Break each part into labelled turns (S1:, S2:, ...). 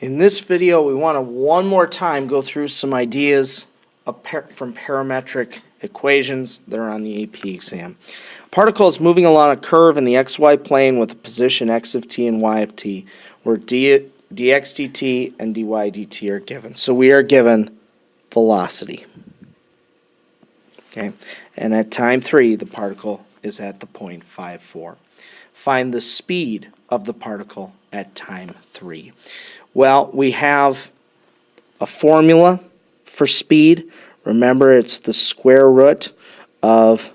S1: In this video, we want to one more time go through some ideas from parametric equations that are on the AP exam. A particle is moving along a curve in the xy plane with a position x of t and y of t, where dx dt and dy dt are given. So we are given velocity. Okay, and at time 3, the particle is at the point 5,4. Find the speed of the particle at time 3. Well, we have a formula for speed. Remember, it's the square root of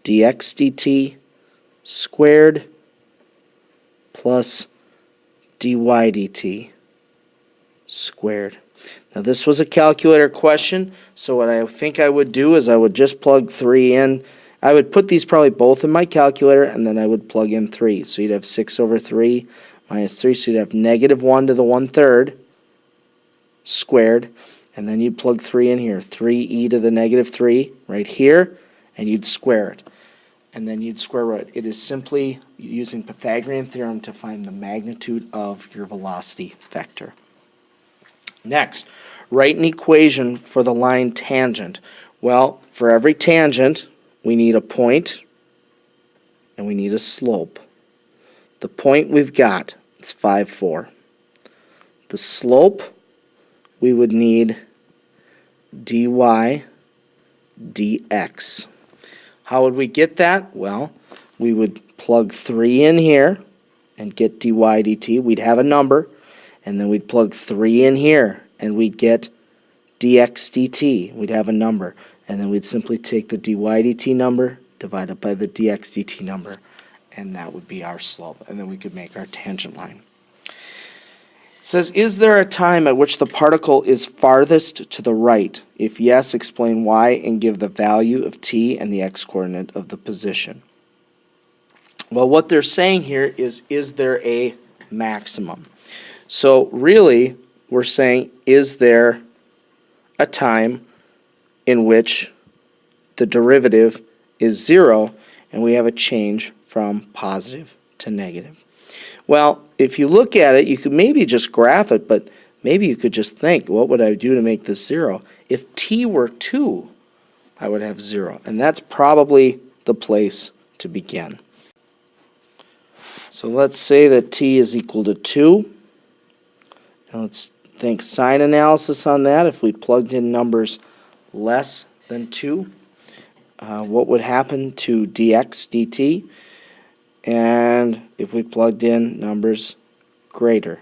S1: dx dt squared plus dy dt squared. Now, this was a calculator question, so what I think I would do is I would just plug 3 in. I would put these probably both in my calculator, and then I would plug in 3. So you'd have 6 over 3 minus 3, so you'd have negative 1 to the 1/3 squared, and then you'd plug 3 in here, 3e to the negative 3 right here, and you'd square it. And then you'd square root. It is simply using Pythagorean theorem to find the magnitude of your velocity vector. Next, write an equation for the line tangent. Well, for every tangent, we need a point and we need a slope. The point we've got, it's 5,4. The slope, we would need dy dx. How would we get that? Well, we would plug 3 in here and get dy dt. We'd have a number, and then we'd plug 3 in here and we'd get dx dt. We'd have a number, and then we'd simply take the dy dt number, divide it by the dx dt number, and that would be our slope, and then we could make our tangent line. It says, is there a time at which the particle is farthest to the right? If yes, explain why and give the value of t and the x-coordinate of the position. Well, what they're saying here is there a maximum? So really, we're saying, is there a time in which the derivative is 0 and we have a change from positive to negative? Well, if you look at it, you could maybe just graph it, but maybe you could just think, what would I do to make this 0? If t were 2, I would have 0, and that's probably the place to begin. So let's say that t is equal to 2. Now let's think sign analysis on that. If we plugged in numbers less than 2, what would happen to dx dt? And if we plugged in numbers greater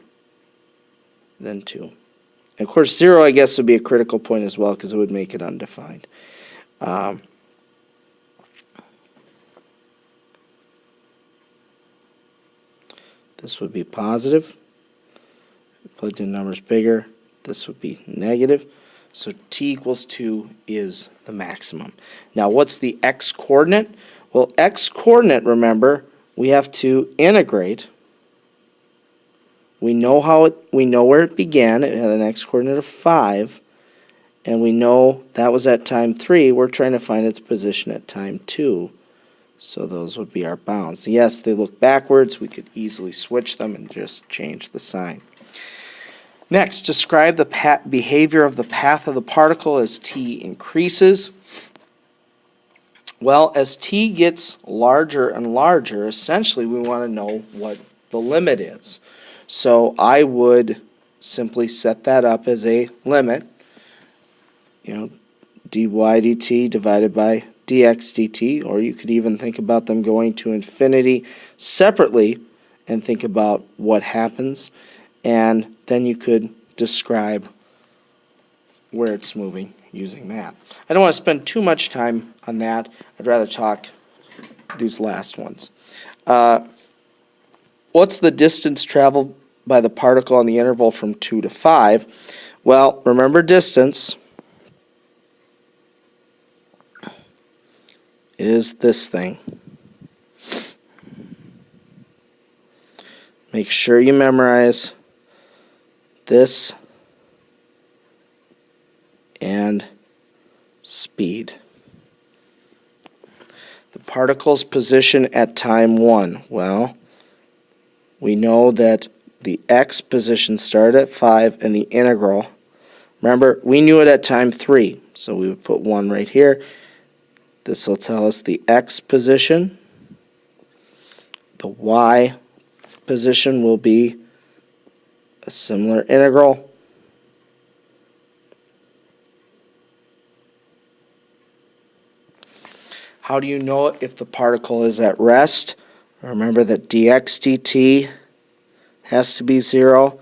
S1: than 2. And of course, 0, I guess, would be a critical point as well because it would make it undefined. This would be positive. Plugged in numbers bigger, this would be negative. So t equals 2 is the maximum. Now, what's the x-coordinate? Well, x-coordinate, remember, we have to integrate. We know where it began. It had an x-coordinate of 5, and we know that was at time 3. We're trying to find its position at time 2. So those would be our bounds. Yes, they look backwards. We could easily switch them and just change the sign. Next, describe the behavior of the path of the particle as t increases. Well, as t gets larger and larger, essentially we want to know what the limit is. So I would simply set that up as a limit, dy dt divided by dx dt, or you could even think about them going to infinity separately and think about what happens, and then you could describe where it's moving using that. I don't want to spend too much time on that. I'd rather talk these last ones. What's the distance traveled by the particle on the interval from 2 to 5? Well, remember distance is this thing. Make sure you memorize this and speed. The particle's position at time 1. Well, we know that the x position started at 5, and the integral. Remember, we knew it at time 3, so we would put 1 right here. This will tell us the x position. The y position will be a similar integral. How do you know if the particle is at rest? Remember that dx dt has to be 0.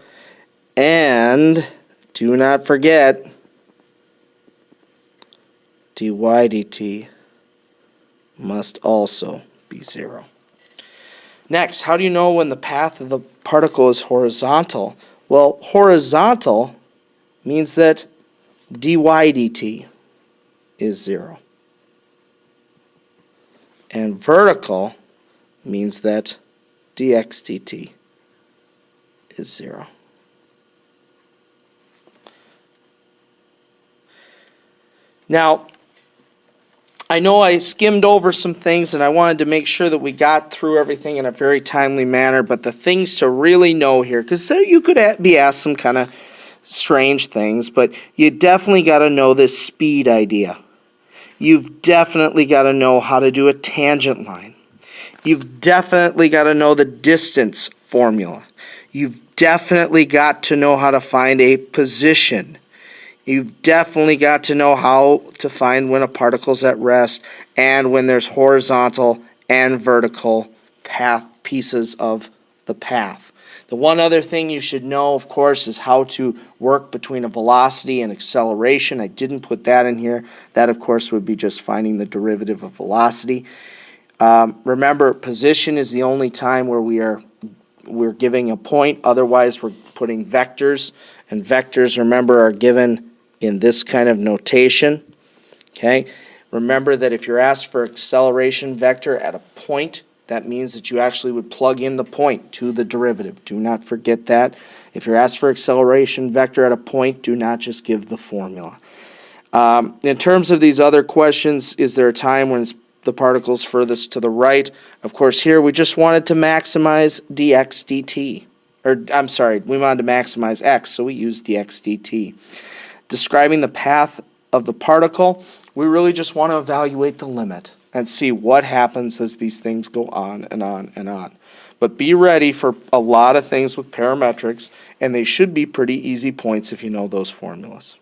S1: And do not forget dy dt must also be 0. Next, how do you know when the path of the particle is horizontal? Well, horizontal means that dy dt is 0. And vertical means that dx dt is 0. Now, I know I skimmed over some things and I wanted to make sure that we got through everything in a very timely manner, but the things to really know here, because you could be asked some kind of strange things, but you definitely got to know this speed idea. You've definitely got to know how to do a tangent line. You've definitely got to know the distance formula. You've definitely got to know how to find a position. You've definitely got to know how to find when a particle's at rest and when there's horizontal and vertical pieces of the path. The one other thing you should know, of course, is how to work between a velocity and acceleration. I didn't put that in here. That, of course, would be just finding the derivative of velocity. Remember, position is the only time where we're giving a point. Otherwise, we're putting vectors. And vectors, remember, are given in this kind of notation. Okay? Remember that if you're asked for acceleration vector at a point, that means that you actually would plug in the point to the derivative. Do not forget that. If you're asked for acceleration vector at a point, do not just give the formula. In terms of these other questions, is there a time when the particle's furthest to the right? Of course, here we just wanted to maximize dx dt. Or, I'm sorry, we wanted to maximize x, so we used dx dt. Describing the path of the particle, we really just want to evaluate the limit and see what happens as these things go on and on and on. But be ready for a lot of things with parametrics, and they should be pretty easy points if you know those formulas.